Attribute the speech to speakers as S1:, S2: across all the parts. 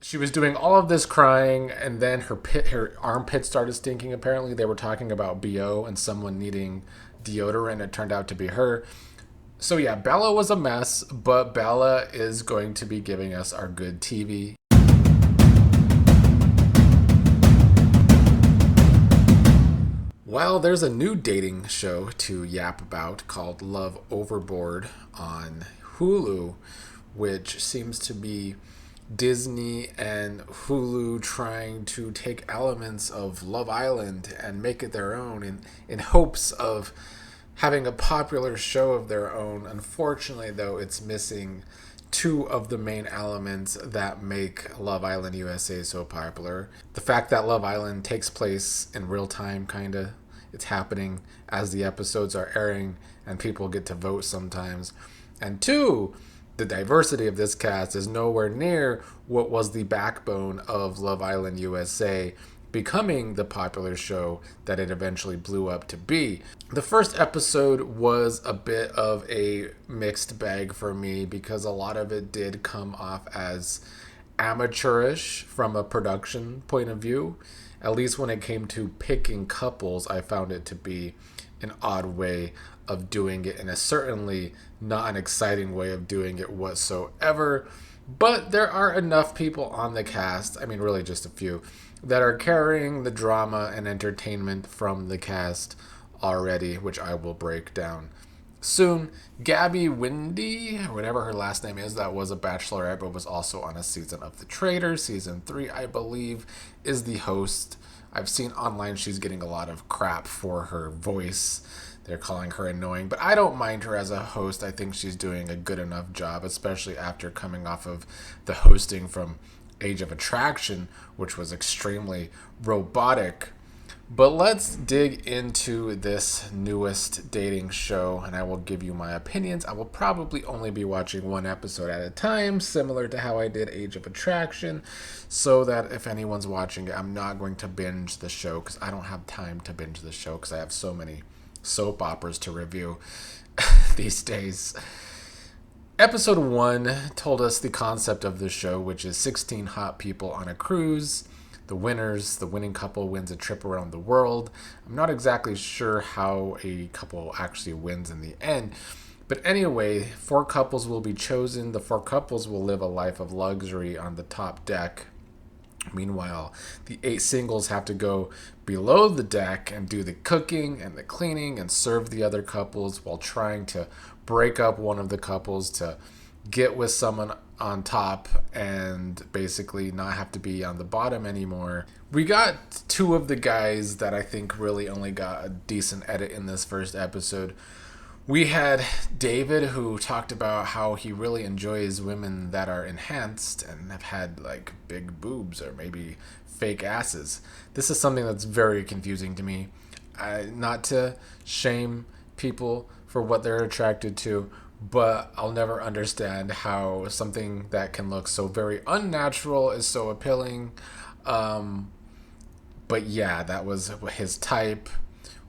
S1: She was doing all of this crying, and then her armpit started stinking. Apparently, they were talking about BO and someone needing deodorant. It turned out to be her. So yeah, Bella was a mess, but Bella is going to be giving us our good TV. Well, there's a new dating show to yap about called Love Overboard on Hulu, which seems to be Disney and Hulu trying to take elements of Love Island and make it their own in hopes of having a popular show of their own. Unfortunately, though, it's missing two of the main elements that make Love Island USA so popular. The fact that Love Island takes place in real time, kind of. It's happening as the episodes are airing and people get to vote sometimes. And two, the diversity of this cast is nowhere near what was the backbone of Love Island USA becoming the popular show that it eventually blew up to be. The first episode was a bit of a mixed bag for me because a lot of it did come off as amateurish from a production point of view. At least when it came to picking couples, I found it to be an odd way of doing it, and a certainly not an exciting way of doing it whatsoever. But there are enough people on the cast, I mean, really just a few, that are carrying the drama and entertainment from the cast already, which I will break down soon. Gabby Windy, or whatever her last name is, that was a bachelorette but was also on a season of The Traitor. Season 3, I believe, is the host. I've seen online she's getting a lot of crap for her voice. They're calling her annoying, but I don't mind her as a host. I think she's doing a good enough job, especially after coming off of the hosting from Age of Attraction, which was extremely robotic. But let's dig into this newest dating show, and I will give you my opinions. I will probably only be watching one episode at a time, similar to how I did Age of Attraction, so that if anyone's watching it, I'm not going to binge the show, because I don't have time to binge the show, because I have so many soap operas to review these days. Episode 1 told us the concept of the show, which is 16 hot people on a cruise. The winning couple wins a trip around the world. I'm not exactly sure how a couple actually wins in the end. But anyway, 4 couples will be chosen. The 4 couples will live a life of luxury on the top deck. Meanwhile, the 8 singles have to go below the deck and do the cooking and the cleaning and serve the other couples while trying to break up one of the couples to get with someone on top and basically not have to be on the bottom anymore. We got 2 of the guys that I think really only got a decent edit in this first episode. We had David, who talked about how he really enjoys women that are enhanced and have had like big boobs or maybe fake asses. This is something that's very confusing to me. Not to shame people for what they're attracted to, but I'll never understand how something that can look so very unnatural is so appealing. But yeah, that was his type.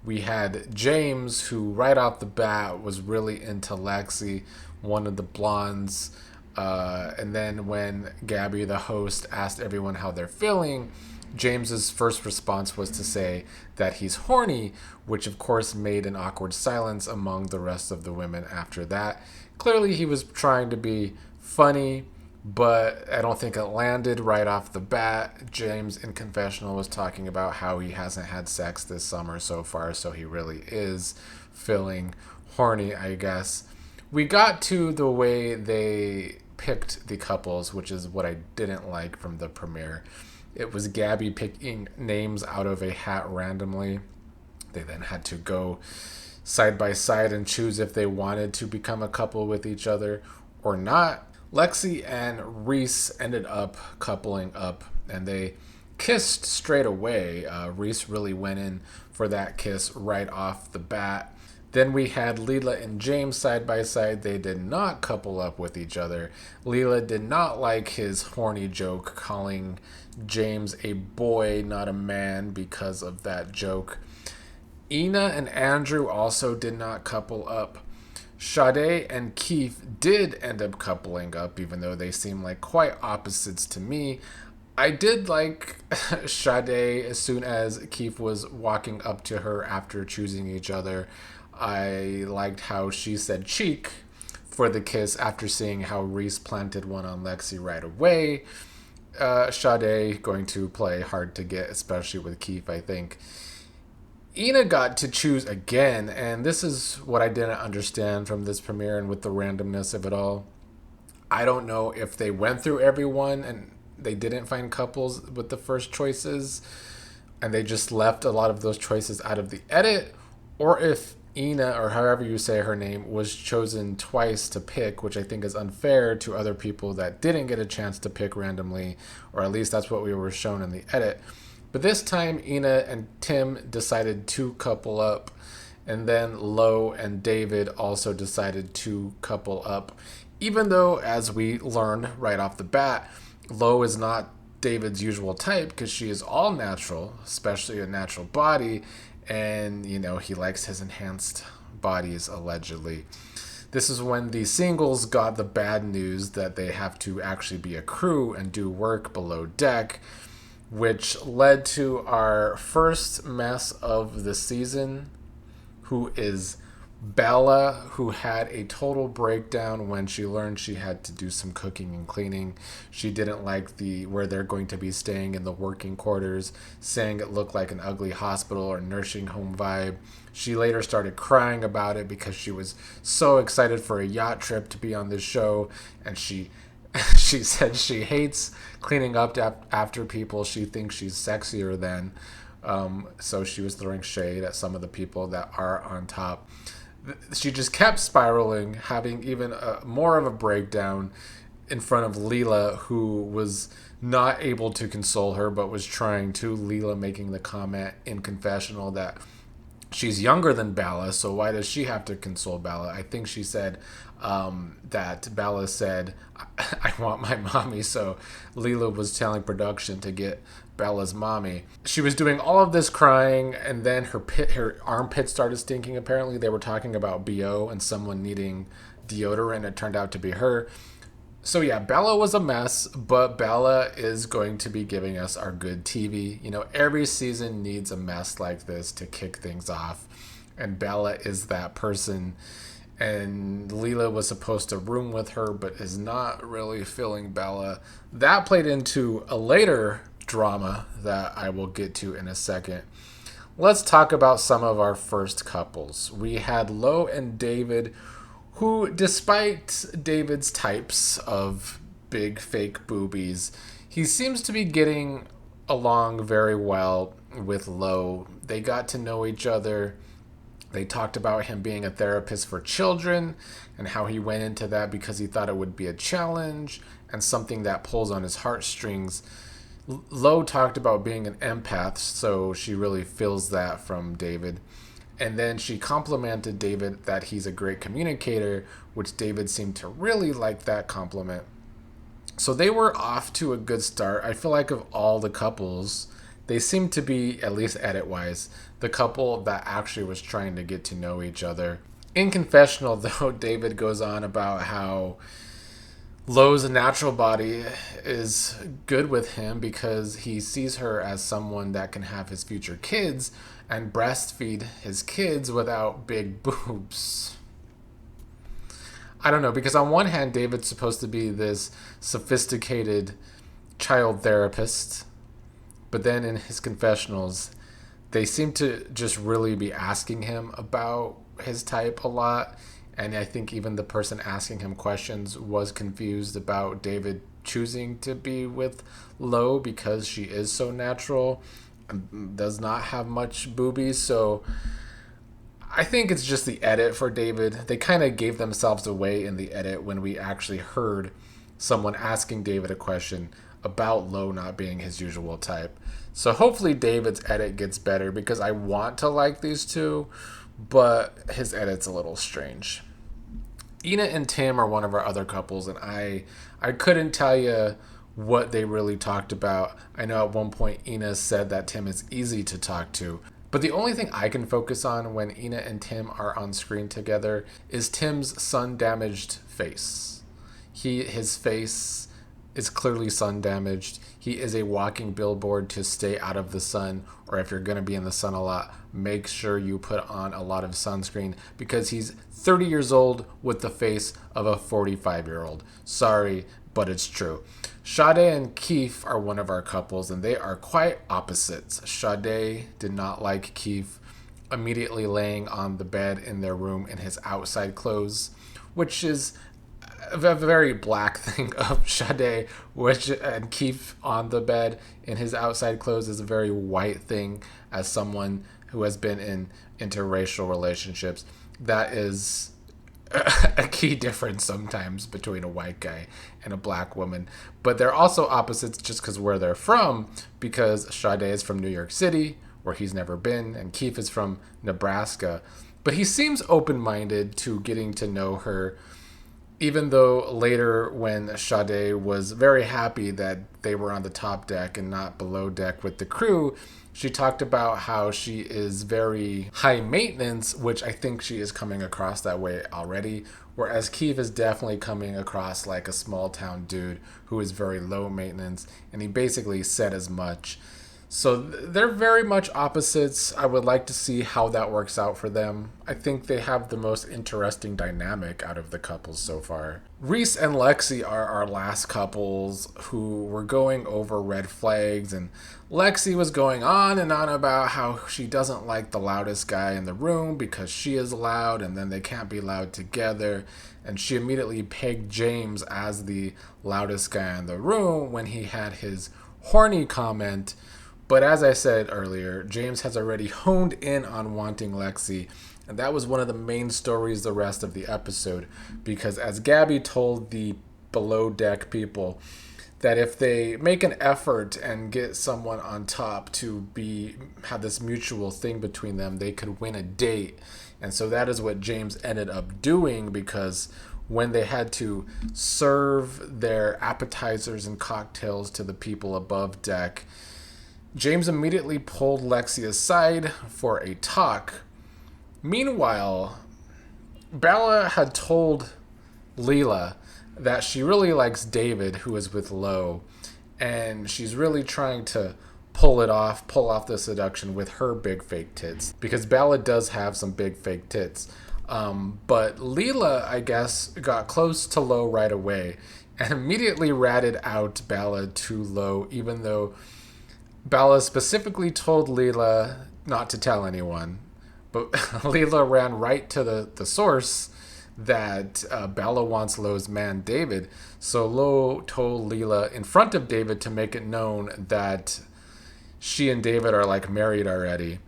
S1: We had James, who right off the bat was really into Lexi, one of the blondes. And then when Gabby, the host, asked everyone how they're feeling, James's first response was to say that he's horny, which of course made an awkward silence among the rest of the women after that. Clearly he was trying to be funny, but I don't think it landed right off the bat. James in confessional was talking about how he hasn't had sex this summer so far, so he really is feeling horny, I guess. We got to the way they picked the couples, which is what I didn't like from the premiere. It was Gabby picking names out of a hat randomly. They then had to go side by side and choose if they wanted to become a couple with each other or not. Lexi and Reese ended up coupling up, and they kissed straight away. Reese really went in for that kiss right off the bat. Then we had Leela and James side by side. They did not couple up with each other. Leela did not like his horny joke, calling James a boy, not a man, because of that joke. Ina and Andrew also did not couple up. Sade and Keif did end up coupling up, even though they seem like quite opposites to me. I did like Sade as soon as Keif was walking up to her after choosing each other. I liked how she said cheek for the kiss after seeing how Reese planted one on Lexi right away. Sade going to play hard to get, especially with Keif, I think. Ina got to choose again, and this is what I didn't understand from this premiere and with the randomness of it all. I don't know if they went through everyone and they didn't find couples with the first choices and they just left a lot of those choices out of the edit, or if Ina, or however you say her name, was chosen twice to pick, which I think is unfair to other people that didn't get a chance to pick randomly, or at least that's what we were shown in the edit. But this time, Ina and Tim decided to couple up, and then Lo and David also decided to couple up, even though, as we learned right off the bat, Lo is not David's usual type because she is all natural, especially a natural body, and he likes his enhanced bodies allegedly. This is when the singles got the bad news that they have to actually be a crew and do work below deck, which led to our first mess of the season, who is Bella, who had a total breakdown when she learned she had to do some cooking and cleaning. She didn't like where they're going to be staying in the working quarters, saying it looked like an ugly hospital or nursing home vibe. She later started crying about it because she was so excited for a yacht trip to be on this show, and she said she hates cleaning up after people she thinks she's sexier than. So she was throwing shade at some of the people that are on top. She just kept spiraling, having even more of a breakdown in front of Leela, who was not able to console her, but was trying to. Leela making the comment in confessional that she's younger than Bella, so why does she have to console Bella? I think she said that Bella said, I want my mommy, so Leela was telling production to get Bella's mommy. She was doing all of this crying, and then her armpit started stinking. Apparently they were talking about BO and someone needing deodorant. It turned out to be her. So yeah, Bella was a mess, but Bella is going to be giving us our good TV. Every season needs a mess like this to kick things off, and Bella is that person. And Leela was supposed to room with her, but is not really feeling Bella. That played into a later drama that I will get to in a second. Let's talk about some of our first couples. We had Lo and David, who, despite David's types of big fake boobies, he seems to be getting along very well with Lo. They got to know each other. They talked about him being a therapist for children and how he went into that because he thought it would be a challenge and something that pulls on his heartstrings. Lo talked about being an empath, so she really feels that from David. And then she complimented David that he's a great communicator, which David seemed to really like that compliment. So they were off to a good start. I feel like of all the couples, they seem to be, at least edit-wise, the couple that actually was trying to get to know each other. In confessional, though, David goes on about how Lo's natural body is good with him because he sees her as someone that can have his future kids and breastfeed his kids without big boobs. I don't know, because on one hand, David's supposed to be this sophisticated child therapist, but then in his confessionals, they seem to just really be asking him about his type a lot. And I think even the person asking him questions was confused about David choosing to be with Lo because she is so natural and does not have much boobies. So I think it's just the edit for David. They kind of gave themselves away in the edit when we actually heard someone asking David a question about Lo not being his usual type. So hopefully David's edit gets better because I want to like these two, but his edit's a little strange. Ina and Tim are one of our other couples, and I couldn't tell you what they really talked about. I know at one point Ina said that Tim is easy to talk to, But the only thing I can focus on when Ina and Tim are on screen together is Tim's sun damaged face. His face is clearly sun damaged. He is a walking billboard to stay out of the sun, or if you're going to be in the sun a lot, make sure you put on a lot of sunscreen because he's 30 years old with the face of a 45-year-old. Sorry, but it's true. Sade and Keif are one of our couples, and they are quite opposites. Sade did not like Keif immediately laying on the bed in their room in his outside clothes, which is a very black thing of Sade, which and Keif on the bed in his outside clothes is a very white thing. As someone who has been in interracial relationships, that is a key difference sometimes between a white guy and a black woman. But they're also opposites just because where they're from, because Sade is from New York City, where he's never been, and Keif is from Nebraska. But he seems open-minded to getting to know her, even though later when Sade was very happy that they were on the top deck and not below deck with the crew, she talked about how she is very high maintenance, which I think she is coming across that way already, whereas Keif is definitely coming across like a small town dude who is very low maintenance, and he basically said as much. So they're very much opposites. I would like to see how that works out for them. I think they have the most interesting dynamic out of the couples so far. Reese and Lexi are our last couples who were going over red flags, and Lexi was going on and on about how she doesn't like the loudest guy in the room because she is loud and then they can't be loud together. And she immediately pegged James as the loudest guy in the room when he had his horny comment. But as I said earlier, James has already honed in on wanting Lexi, and that was one of the main stories the rest of the episode, because as Gabby told the below deck people, that if they make an effort and get someone on top to have this mutual thing between them, they could win a date. And so that is what James ended up doing, because when they had to serve their appetizers and cocktails to the people above deck, James immediately pulled Lexi aside for a talk. Meanwhile, Bella had told Leela that she really likes David, who is with Lo, and she's really trying to pull off the seduction with her big fake tits, because Bella does have some big fake tits. But Leela, I guess, got close to Lo right away and immediately ratted out Bella to Lo, even though Bella specifically told Leela not to tell anyone. But Leela ran right to the source that Bella wants Lo's man, David. So Lo told Leela in front of David to make it known that she and David are like married already.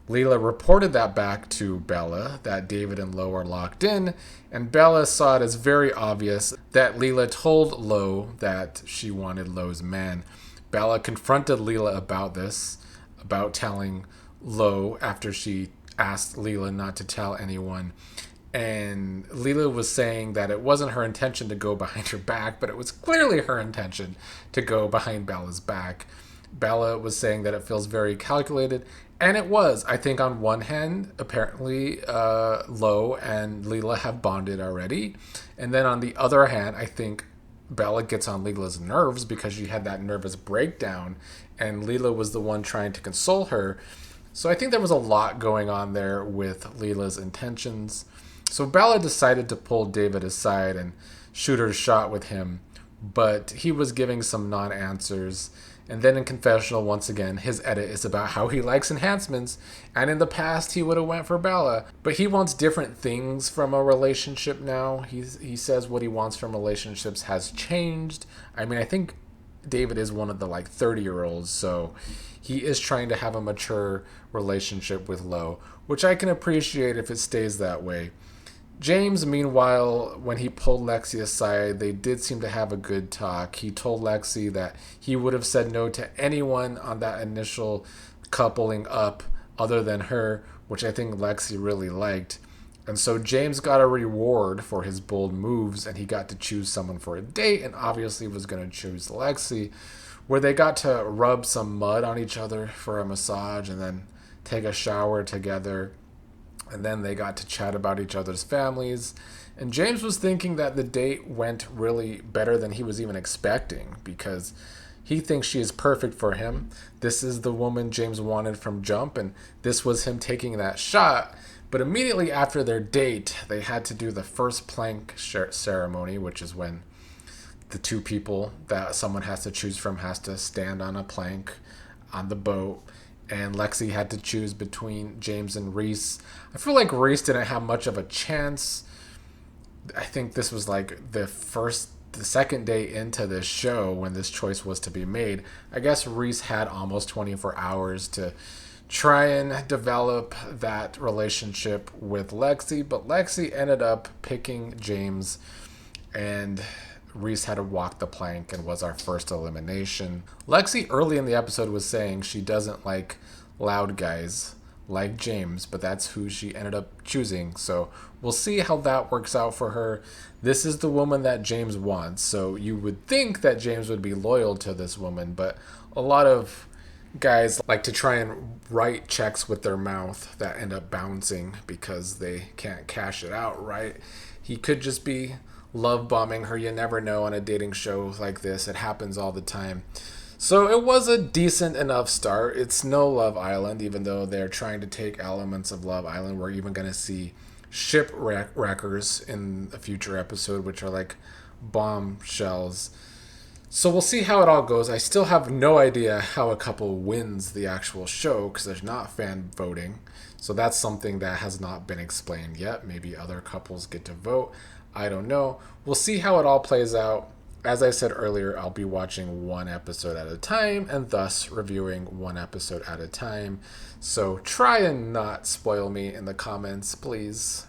S1: Leela reported that back to Bella, that David and Lo are locked in, and Bella saw it as very obvious that Leela told Lo that she wanted Lo's man. Bella confronted Leela about this, about telling Lo after she asked Leela not to tell anyone. And Leela was saying that it wasn't her intention to go behind her back, but it was clearly her intention to go behind Bella's back. Bella was saying that it feels very calculated, and it was. I think on one hand, apparently Lo and Leela have bonded already. And then on the other hand, I think Bella gets on Leela's nerves because she had that nervous breakdown, and Leela was the one trying to console her. So I think there was a lot going on there with Leela's intentions. So Bella decided to pull David aside and shoot her shot with him, but he was giving some non-answers. And then in confessional, once again, his edit is about how he likes enhancements, and in the past he would have went for Bella, but he wants different things from a relationship now. He says what he wants from relationships has changed. I mean, I think David is one of the 30-year-olds, so he is trying to have a mature relationship with Lo, which I can appreciate if it stays that way. James, meanwhile, when he pulled Lexi aside, they did seem to have a good talk. He told Lexi that he would have said no to anyone on that initial coupling up other than her, which I think Lexi really liked. And so James got a reward for his bold moves, and he got to choose someone for a date, and obviously was going to choose Lexi, where they got to rub some mud on each other for a massage and then take a shower together, and then they got to chat about each other's families. And James was thinking that the date went really better than he was even expecting, because he thinks she is perfect for him. This is the woman James wanted from jump, and this was him taking that shot. But immediately after their date, they had to do the first plank ceremony, which is when the two people that someone has to choose from has to stand on a plank on the boat. And Lexi had to choose between James and Reese. I feel like Reese didn't have much of a chance. I think this was like the second day into this show when this choice was to be made. I guess Reese had almost 24 hours to try and develop that relationship with Lexi, but Lexi ended up picking James, and Reese had to walk the plank and was our first elimination. Lexi early in the episode was saying she doesn't like loud guys like James, but that's who she ended up choosing. So we'll see how that works out for her. This is the woman that James wants. So you would think that James would be loyal to this woman, but a lot of guys like to try and write checks with their mouth that end up bouncing because they can't cash it out, right? He could just be love bombing her. You never know on a dating show like this. It happens all the time. So it was a decent enough start. It's no Love Island, even though they're trying to take elements of Love Island. We're even going to see shipwreckers in a future episode, which are like bombshells. So we'll see how it all goes. I still have no idea how a couple wins the actual show because there's not fan voting. So that's something that has not been explained yet. Maybe other couples get to vote. I don't know. We'll see how it all plays out. As I said earlier, I'll be watching one episode at a time and thus reviewing one episode at a time. So try and not spoil me in the comments, please.